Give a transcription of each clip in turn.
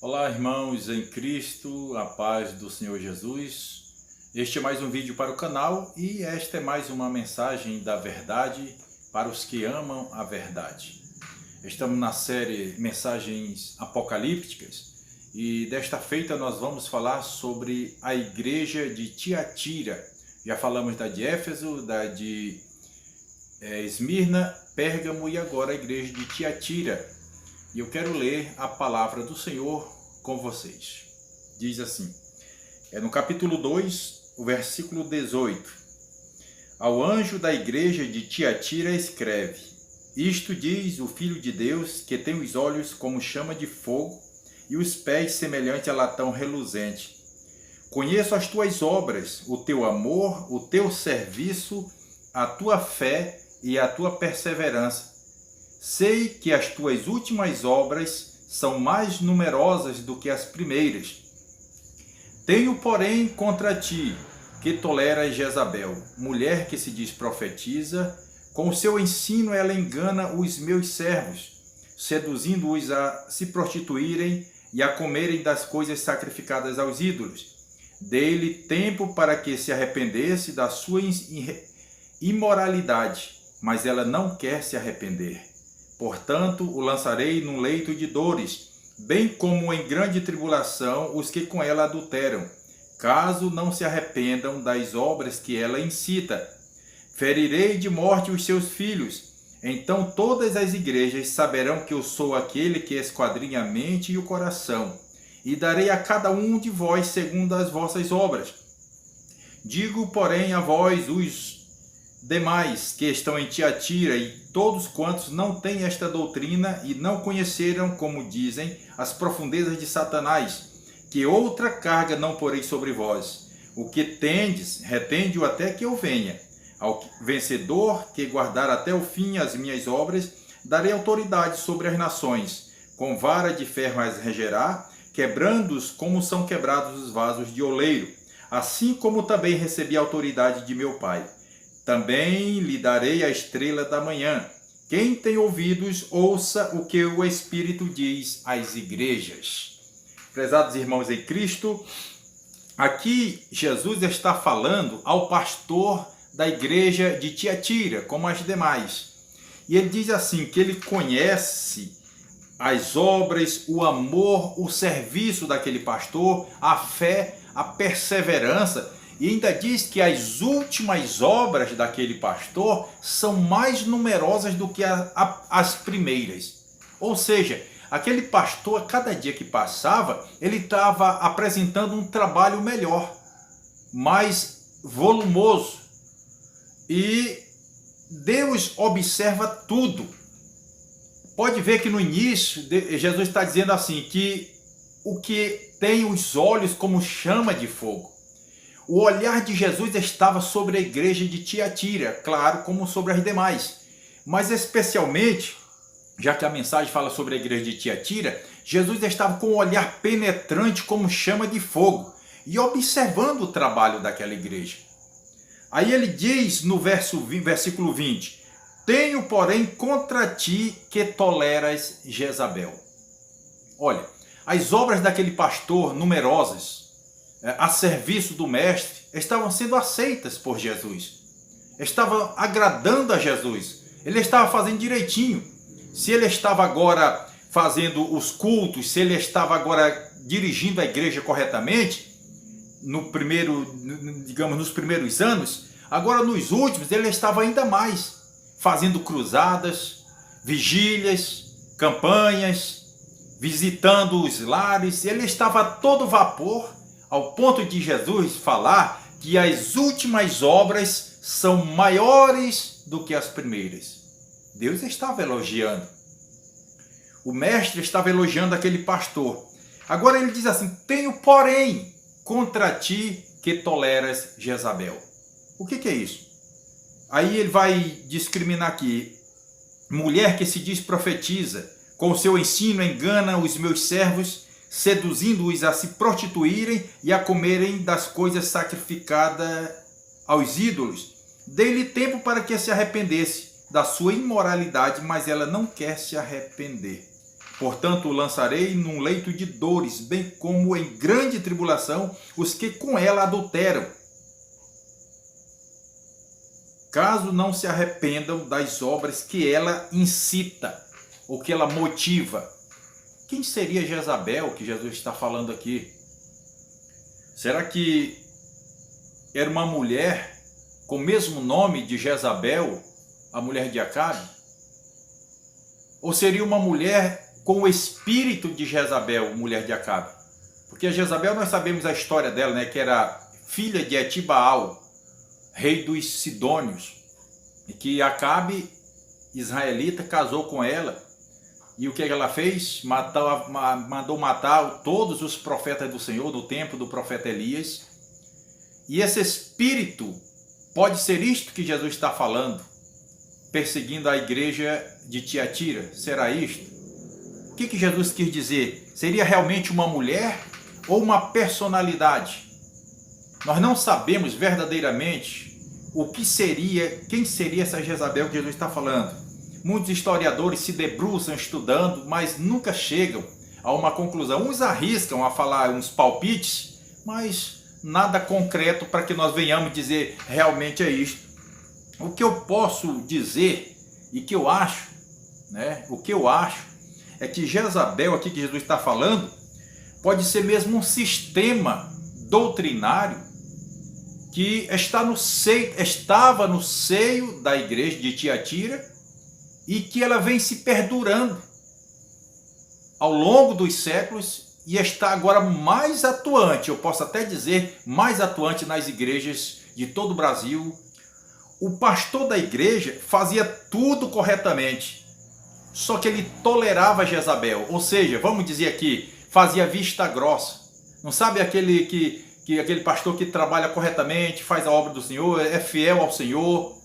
Olá, irmãos em Cristo, a paz do Senhor Jesus. Este é mais um vídeo para o canal e esta é mais uma mensagem da verdade para os que amam a verdade. Estamos na série Mensagens Apocalípticas e desta feita nós vamos falar sobre a igreja de Tiatira. Já falamos da de Éfeso, da de Esmirna, Pérgamo e agora a igreja de Tiatira. E eu quero ler a palavra do Senhor com vocês. Diz assim, no capítulo 2, o versículo 18. Ao anjo da igreja de Tiatira escreve: Isto diz o Filho de Deus, que tem os olhos como chama de fogo e os pés semelhante a latão reluzente. Conheço as tuas obras, o teu amor, o teu serviço, a tua fé e a tua perseverança. Sei que as tuas últimas obras são mais numerosas do que as primeiras. Tenho, porém, contra ti, que toleras Jezabel, mulher que se diz profetiza, com o seu ensino ela engana os meus servos, seduzindo-os a se prostituírem e a comerem das coisas sacrificadas aos ídolos. Dei-lhe tempo para que se arrependesse da sua imoralidade, mas ela não quer se arrepender. Portanto, o lançarei num leito de dores, bem como em grande tribulação os que com ela adulteram, caso não se arrependam das obras que ela incita. Ferirei de morte os seus filhos. Então todas as igrejas saberão que eu sou aquele que esquadrinha a mente e o coração, e darei a cada um de vós segundo as vossas obras. Digo, porém, a vós, os demais que estão em Tiatira e todos quantos não têm esta doutrina e não conheceram, como dizem, as profundezas de Satanás, que outra carga não porei sobre vós. O que tendes, retende-o até que eu venha. Ao vencedor que guardar até o fim as minhas obras, darei autoridade sobre as nações. Com vara de ferro as regerá, quebrando-os como são quebrados os vasos de oleiro. Assim como também recebi a autoridade de meu Pai. Também lhe darei a estrela da manhã. Quem tem ouvidos, ouça o que o Espírito diz às igrejas. Prezados irmãos em Cristo, aqui Jesus está falando ao pastor da igreja de Tiatira, como as demais. E ele diz assim, que ele conhece as obras, o amor, o serviço daquele pastor, a fé, a perseverança. E ainda diz que as últimas obras daquele pastor são mais numerosas do que as primeiras. Ou seja, aquele pastor, a cada dia que passava, ele estava apresentando um trabalho melhor, mais volumoso. E Deus observa tudo. Pode ver que no início, Jesus está dizendo assim, que o que tem os olhos como chama de fogo. O olhar de Jesus estava sobre a igreja de Tiatira, claro, como sobre as demais. Mas especialmente, já que a mensagem fala sobre a igreja de Tiatira, Jesus estava com um olhar penetrante como chama de fogo e observando o trabalho daquela igreja. Aí ele diz no versículo 20, Tenho, porém, contra ti que toleras Jezabel. Olha, as obras daquele pastor, numerosas, a serviço do mestre, estavam sendo aceitas por Jesus. Estavam agradando a Jesus. Ele estava fazendo direitinho. Se ele estava agora fazendo os cultos, se ele estava agora dirigindo a igreja corretamente, nos primeiros anos, agora nos últimos ele estava ainda mais, fazendo cruzadas, vigílias, campanhas, visitando os lares. Ele estava a todo vapor, ao ponto de Jesus falar que as últimas obras são maiores do que as primeiras. Deus estava elogiando. O mestre estava elogiando aquele pastor. Agora ele diz assim, tenho, porém, contra ti que toleras Jezabel. O que é isso? Aí ele vai discriminar aqui. Mulher que se diz profetiza, com o seu ensino engana os meus servos, seduzindo-os a se prostituírem e a comerem das coisas sacrificadas aos ídolos. Dei-lhe tempo para que se arrependesse da sua imoralidade, mas ela não quer se arrepender. Portanto, o lançarei num leito de dores, bem como em grande tribulação os que com ela adulteram, caso não se arrependam das obras que ela incita, ou que ela motiva. Quem seria Jezabel que Jesus está falando aqui? Será que era uma mulher com o mesmo nome de Jezabel, a mulher de Acabe? Ou seria uma mulher com o espírito de Jezabel, mulher de Acabe? Porque a Jezabel, nós sabemos a história dela, né? Que era filha de Etibaal, rei dos Sidônios, e que Acabe, israelita, casou com ela. E o que ela fez? Mandou matar todos os profetas do Senhor, do tempo do profeta Elias. E esse espírito, pode ser isto que Jesus está falando, perseguindo a igreja de Tiatira? Será isto? O que Jesus quis dizer? Seria realmente uma mulher ou uma personalidade? Nós não sabemos verdadeiramente o que seria, quem seria essa Jezabel que Jesus está falando. Muitos historiadores se debruçam estudando, mas nunca chegam a uma conclusão. Uns arriscam a falar uns palpites, mas nada concreto para que nós venhamos dizer realmente é isto. O que eu posso dizer e que eu acho, o que eu acho é que Jezabel, aqui que Jesus está falando, pode ser mesmo um sistema doutrinário que estava no seio da igreja de Tiatira e que ela vem se perdurando ao longo dos séculos e está agora mais atuante, eu posso até dizer, mais atuante nas igrejas de todo o Brasil. O pastor da igreja fazia tudo corretamente, só que ele tolerava Jezabel, ou seja, vamos dizer aqui, fazia vista grossa. Não sabe aquele pastor que trabalha corretamente, faz a obra do Senhor, é fiel ao Senhor,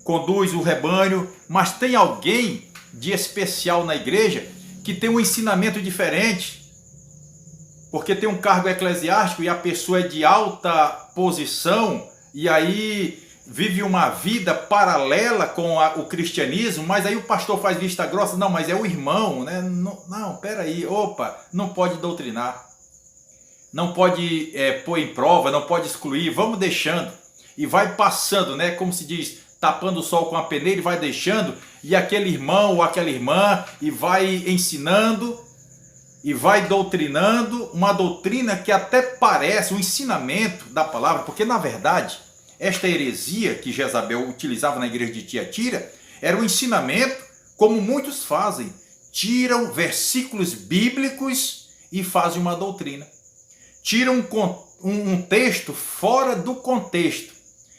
conduz o rebanho, mas tem alguém de especial na igreja que tem um ensinamento diferente, porque tem um cargo eclesiástico e a pessoa é de alta posição e aí vive uma vida paralela com o cristianismo, mas aí o pastor faz vista grossa, não, mas é o irmão, né? Não, peraí, não pode doutrinar, não pode pôr em prova, não pode excluir, vamos deixando, e vai passando, né? Como se diz, tapando o sol com a peneira e vai deixando, e aquele irmão ou aquela irmã, e vai ensinando, e vai doutrinando, uma doutrina que até parece um ensinamento da palavra, porque na verdade, esta heresia que Jezabel utilizava na igreja de Tiatira, era um ensinamento como muitos fazem, tiram versículos bíblicos e fazem uma doutrina. Tiram um texto fora do contexto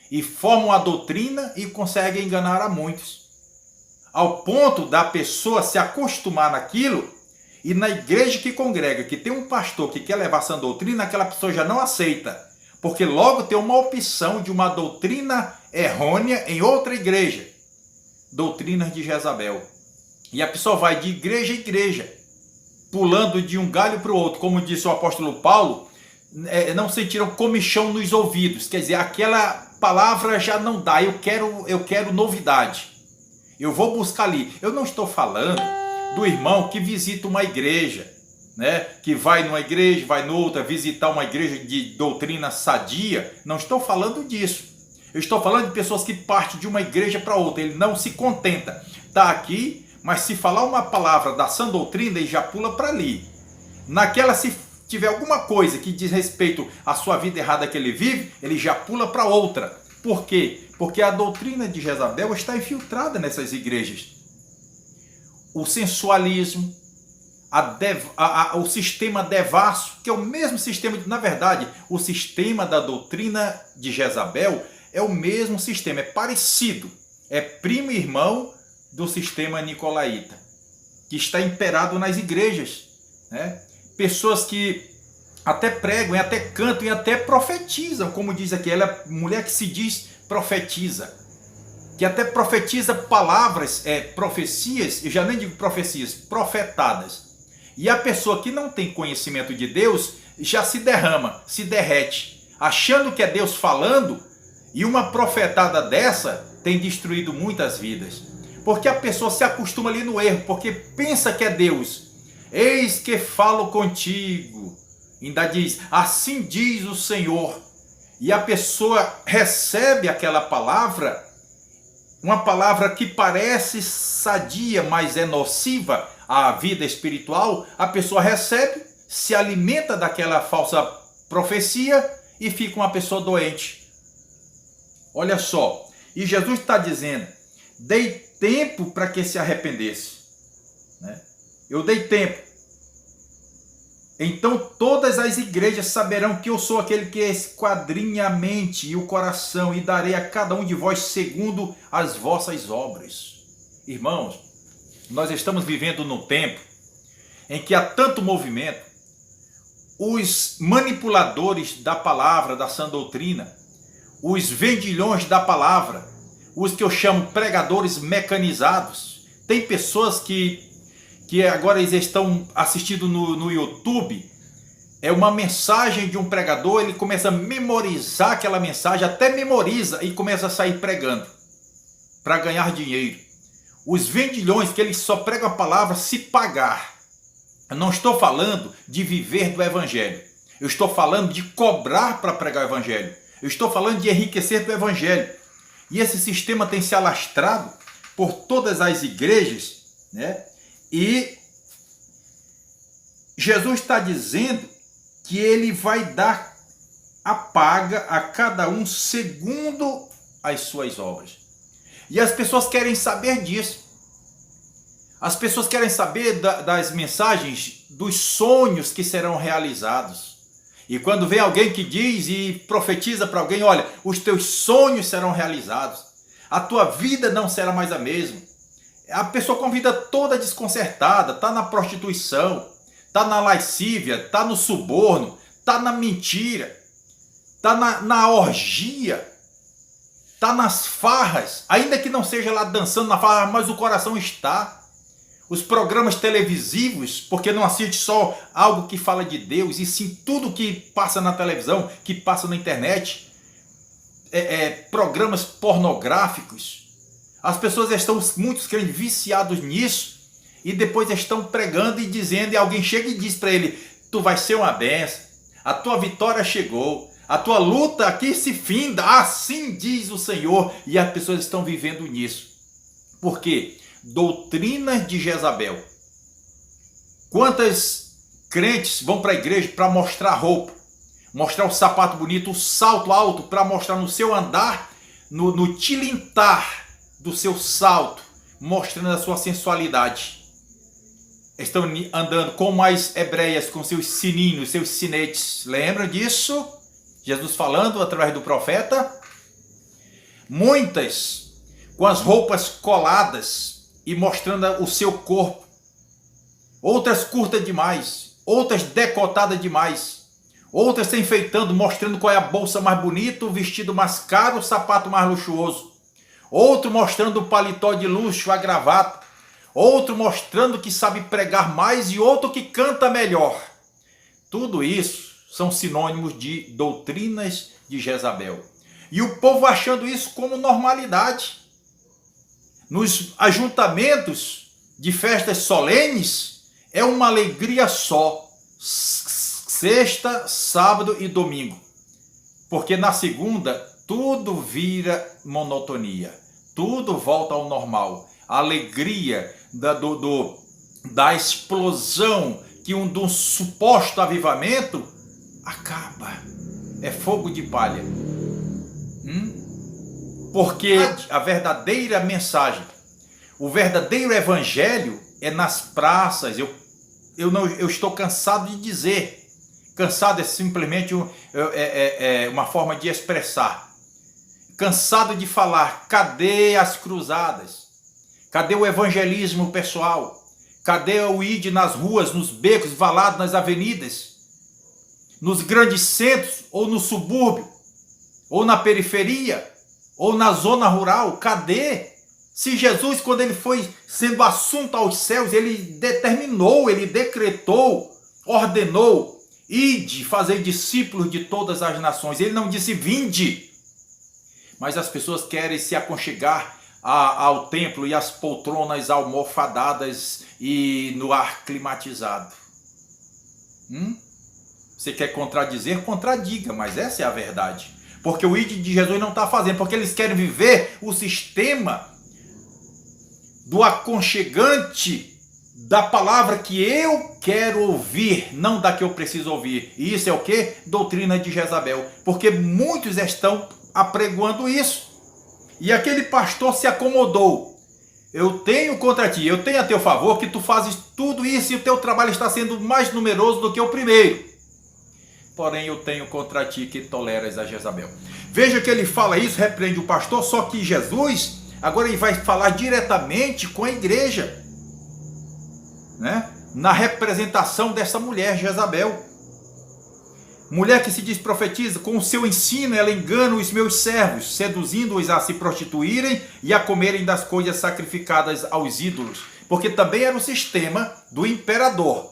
e formam a doutrina e conseguem enganar a muitos. Ao ponto da pessoa se acostumar naquilo e na igreja que congrega, que tem um pastor que quer levar essa doutrina, aquela pessoa já não aceita. Porque logo tem uma opção de uma doutrina errônea em outra igreja. Doutrinas de Jezabel. E a pessoa vai de igreja em igreja, pulando de um galho para o outro. Como disse o apóstolo Paulo, não sentiram comichão nos ouvidos. Quer dizer, aquela palavra já não dá, eu quero novidade. Eu vou buscar ali. Eu não estou falando do irmão que visita uma igreja, que vai numa igreja, vai noutra, visitar uma igreja de doutrina sadia. Não estou falando disso. Eu estou falando de pessoas que partem de uma igreja para outra. Ele não se contenta. Está aqui, mas se falar uma palavra da sã doutrina, ele já pula para ali. Naquela, se tiver alguma coisa que diz respeito à sua vida errada que ele vive, ele já pula para outra. Por quê? Porque a doutrina de Jezabel está infiltrada nessas igrejas. O sensualismo, o sistema devasso, que é o mesmo sistema, na verdade, o sistema da doutrina de Jezabel é o mesmo sistema, é parecido, é primo e irmão do sistema nicolaíta, que está imperado nas igrejas, Pessoas que até pregam, e até cantam e até profetizam, como diz aqui, ela é mulher que se diz profetiza, que até profetiza palavras, profecias, eu já nem digo profecias, profetadas. E a pessoa que não tem conhecimento de Deus já se derrama, se derrete, achando que é Deus falando, e uma profetada dessa tem destruído muitas vidas. Porque a pessoa se acostuma ali no erro, porque pensa que é Deus. Eis que falo contigo. Ainda diz, assim diz o Senhor. E a pessoa recebe aquela palavra, uma palavra que parece sadia, mas é nociva à vida espiritual. A pessoa recebe, se alimenta daquela falsa profecia e fica uma pessoa doente. Olha só, e Jesus está dizendo, dei tempo para que se arrependesse. Né? Eu dei tempo. Então todas as igrejas saberão que eu sou aquele que esquadrinha a mente e o coração, e darei a cada um de vós segundo as vossas obras. Irmãos, nós estamos vivendo num tempo em que há tanto movimento. Os manipuladores da palavra, da sã doutrina, os vendilhões da palavra, os que eu chamo pregadores mecanizados. Tem pessoas que agora eles estão assistindo no YouTube, é uma mensagem de um pregador, ele começa a memorizar aquela mensagem, até memoriza e começa a sair pregando, para ganhar dinheiro. Os vendilhões que eles só pregam a palavra se pagar. Eu não estou falando de viver do evangelho, eu estou falando de cobrar para pregar o evangelho, eu estou falando de enriquecer do evangelho. E esse sistema tem se alastrado por todas as igrejas, né? E Jesus está dizendo que ele vai dar a paga a cada um segundo as suas obras. E as pessoas querem saber disso. As pessoas querem saber das mensagens, dos sonhos que serão realizados. E quando vem alguém que diz e profetiza para alguém, olha, os teus sonhos serão realizados, a tua vida não será mais a mesma. A pessoa com a vida toda desconcertada, está na prostituição, está na lascívia, está no suborno, está na mentira, está na orgia, está nas farras, ainda que não seja lá dançando na farra, mas o coração está. Os programas televisivos, porque não assiste só algo que fala de Deus, e sim tudo que passa na televisão, que passa na internet, programas pornográficos. As pessoas estão, muitos crentes, viciados nisso, e depois estão pregando e dizendo, e alguém chega e diz para ele, tu vai ser uma benção, a tua vitória chegou, a tua luta aqui se finda, assim diz o Senhor, e as pessoas estão vivendo nisso. Por quê? Doutrinas de Jezabel. Quantas crentes vão para a igreja para mostrar roupa, mostrar o sapato bonito, o salto alto, para mostrar no seu andar, no tilintar do seu salto, mostrando a sua sensualidade. Estão andando como as hebreias, com seus sininhos, seus sinetes. Lembra disso? Jesus falando através do profeta. Muitas com as roupas coladas e mostrando o seu corpo. Outras curtas demais, outras decotadas demais, outras se enfeitando, mostrando qual é a bolsa mais bonita, o vestido mais caro, o sapato mais luxuoso. Outro mostrando o paletó de luxo, a gravata. Outro mostrando que sabe pregar mais e outro que canta melhor. Tudo isso são sinônimos de doutrinas de Jezabel. E o povo achando isso como normalidade. Nos ajuntamentos de festas solenes, é uma alegria só. Sexta, sábado e domingo. Porque na segunda, tudo vira monotonia. Tudo volta ao normal. A alegria da explosão de um suposto avivamento acaba. É fogo de palha. Porque a verdadeira mensagem, o verdadeiro evangelho é nas praças. Eu estou cansado de dizer. Cansado é simplesmente uma forma de expressar. Cansado de falar, cadê as cruzadas? Cadê o evangelismo pessoal? Cadê o ide nas ruas, nos becos, valados, nas avenidas? Nos grandes centros, ou no subúrbio, ou na periferia, ou na zona rural? Cadê? Se Jesus, quando ele foi sendo assunto aos céus, ele determinou, ele decretou, ordenou, ide, fazer discípulos de todas as nações. Ele não disse vinde. Mas as pessoas querem se aconchegar ao templo e as poltronas almofadadas e no ar climatizado. Você quer contradizer? Contradiga, mas essa é a verdade. Porque o ID de Jesus não está fazendo, porque eles querem viver o sistema do aconchegante da palavra que eu quero ouvir, não da que eu preciso ouvir. E isso é o quê? Doutrina de Jezabel. Porque muitos estão apregoando isso. E aquele pastor se acomodou. Eu tenho contra ti, eu tenho a teu favor que tu fazes tudo isso e o teu trabalho está sendo mais numeroso do que o primeiro. Porém eu tenho contra ti que toleras a Jezabel. Veja que ele fala isso, repreende o pastor, só que Jesus, agora ele vai falar diretamente com a igreja, né? Na representação dessa mulher, Jezabel. Mulher que se diz profetiza, com o seu ensino ela engana os meus servos, seduzindo-os a se prostituírem e a comerem das coisas sacrificadas aos ídolos. Porque também era o sistema do imperador,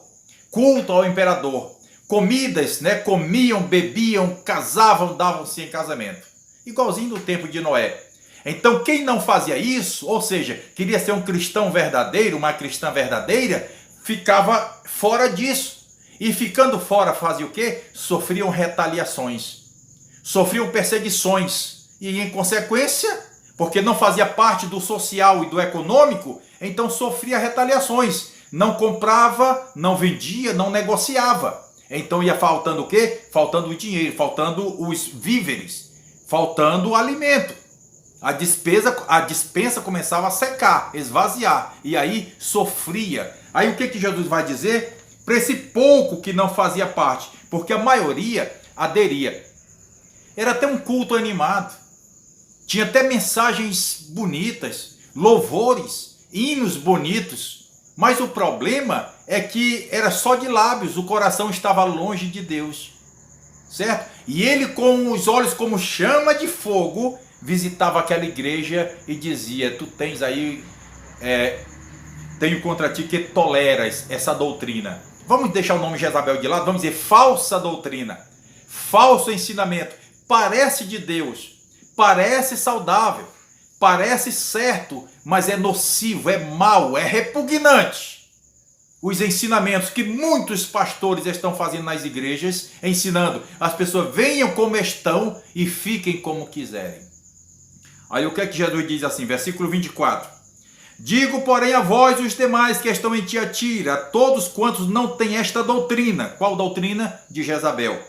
culto ao imperador. Comidas, né? Comiam, bebiam, casavam, davam-se em casamento. Igualzinho no tempo de Noé. Então quem não fazia isso, ou seja, queria ser um cristão verdadeiro, uma cristã verdadeira, ficava fora disso. E ficando fora fazia o quê? Sofriam retaliações, sofriam perseguições. E em consequência, porque não fazia parte do social e do econômico, então sofria retaliações. Não comprava, não vendia, não negociava. Então ia faltando o quê? Faltando o dinheiro, faltando os víveres, faltando o alimento. A dispensa começava a secar, esvaziar. E aí sofria. Aí o que Jesus vai dizer? Para esse pouco que não fazia parte, porque a maioria aderia. Era até um culto animado, tinha até mensagens bonitas, louvores, hinos bonitos, mas o problema é que era só de lábios, o coração estava longe de Deus, certo? E ele, com os olhos como chama de fogo, visitava aquela igreja e dizia: tu tens aí, tenho contra ti que toleras essa doutrina. Vamos deixar o nome Jezabel de lado, vamos dizer falsa doutrina, falso ensinamento. Parece de Deus, parece saudável, parece certo, mas é nocivo, é mau, é repugnante. Os ensinamentos que muitos pastores estão fazendo nas igrejas, ensinando as pessoas venham como estão e fiquem como quiserem. Aí o que é que Jesus diz assim, versículo 24. Digo, porém, a vós os demais que estão em Tiatira, a todos quantos não têm esta doutrina. Qual doutrina? De Jezabel.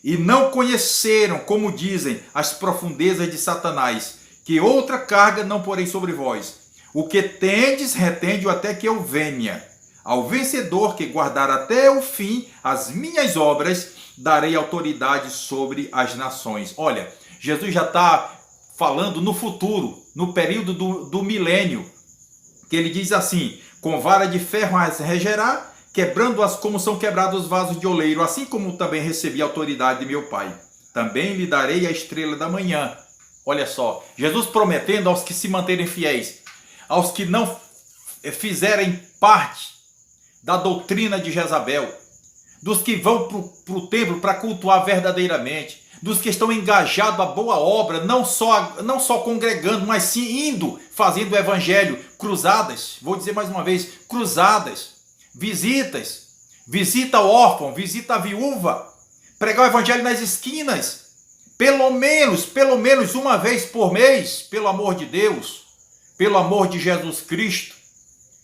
E não conheceram, como dizem, as profundezas de Satanás, que outra carga não porei sobre vós. O que tendes, retende-o até que eu venha. Ao vencedor que guardar até o fim as minhas obras, darei autoridade sobre as nações. Olha, Jesus já está falando no futuro, no período do milênio, que ele diz assim: com vara de ferro as regerá, quebrando-as como são quebrados os vasos de oleiro, assim como também recebi a autoridade de meu Pai. Também lhe darei a estrela da manhã. Olha só, Jesus prometendo aos que se manterem fiéis, aos que não fizerem parte da doutrina de Jezabel, dos que vão para o templo para cultuar verdadeiramente, dos que estão engajados à boa obra, não só congregando, mas sim indo, fazendo o evangelho, cruzadas, vou dizer mais uma vez, cruzadas, visitas, visita ao órfão, visita a viúva, pregar o evangelho nas esquinas, pelo menos uma vez por mês, pelo amor de Deus, pelo amor de Jesus Cristo,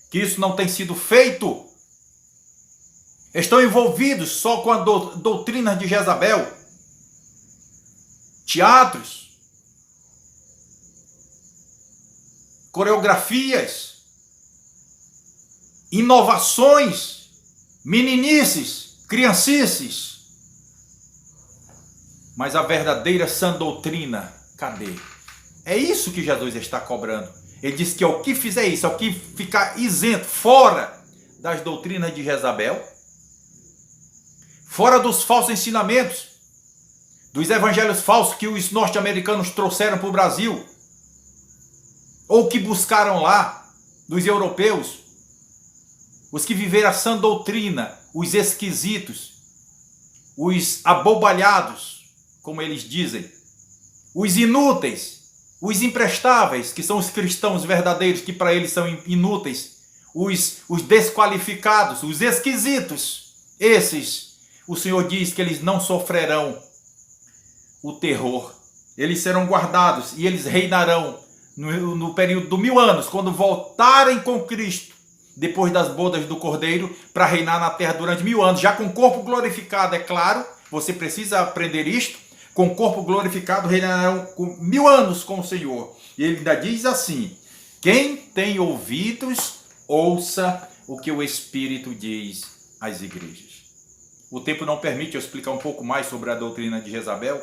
que isso não tem sido feito. Estão envolvidos só com a doutrina de Jezabel. Teatros, coreografias, inovações, meninices, criancices. Mas a verdadeira sã doutrina, cadê? É isso que Jesus está cobrando. Ele diz que ao que fizer isso, ao que ficar isento, fora das doutrinas de Jezabel, fora dos falsos ensinamentos, dos evangelhos falsos que os norte-americanos trouxeram para o Brasil, ou que buscaram lá, dos europeus, os que viveram a sã doutrina, os esquisitos, os abobalhados, como eles dizem, os inúteis, Os imprestáveis, que são os cristãos verdadeiros, que para eles são inúteis, os desqualificados, os esquisitos, esses, o Senhor diz que eles não sofrerão o terror. Eles serão guardados e eles reinarão no período de 1000 anos, quando voltarem com Cristo, depois das bodas do Cordeiro, para reinar na terra durante 1000 anos, já com corpo glorificado, é claro, você precisa aprender isto, com corpo glorificado reinarão com 1000 anos com o Senhor. E ele ainda diz assim: quem tem ouvidos, ouça o que o Espírito diz às igrejas. O tempo não permite eu explicar um pouco mais sobre a doutrina de Jezabel,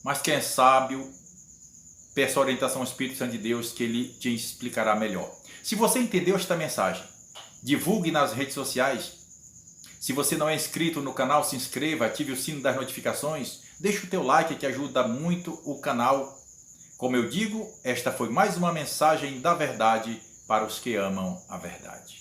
mas quem é sábio, peça a orientação ao Espírito Santo de Deus, que ele te explicará melhor. Se você entendeu esta mensagem, divulgue nas redes sociais. Se você não é inscrito no canal, se inscreva, ative o sino das notificações, deixe o teu like que ajuda muito o canal. Como eu digo, esta foi mais uma mensagem da verdade para os que amam a verdade.